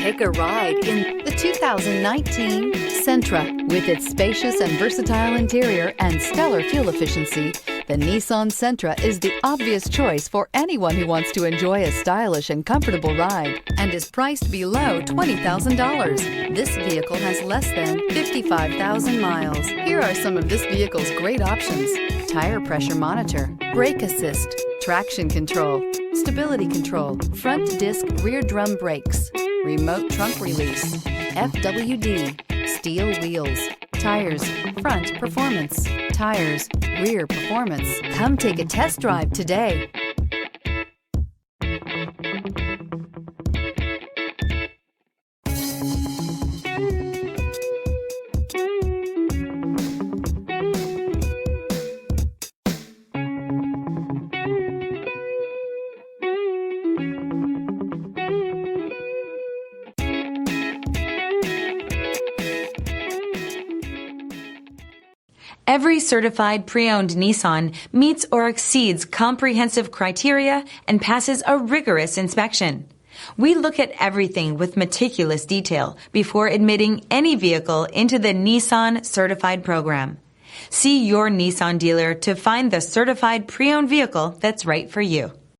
Take a ride in the 2019 Sentra. With its spacious and versatile interior and stellar fuel efficiency, the Nissan Sentra is the obvious choice for anyone who wants to enjoy a stylish and comfortable ride and is priced below $20,000. This vehicle has less than 55,000 miles. Here are some of this vehicle's great options: tire pressure monitor, brake assist, traction control, stability control, front disc rear drum brakes, remote trunk release, FWD, steel wheels, tires, front performance, tires, rear performance. Come take a test drive today. Every certified pre-owned Nissan meets or exceeds comprehensive criteria and passes a rigorous inspection. We look at everything with meticulous detail before admitting any vehicle into the Nissan Certified program. See your Nissan dealer to find the certified pre-owned vehicle that's right for you.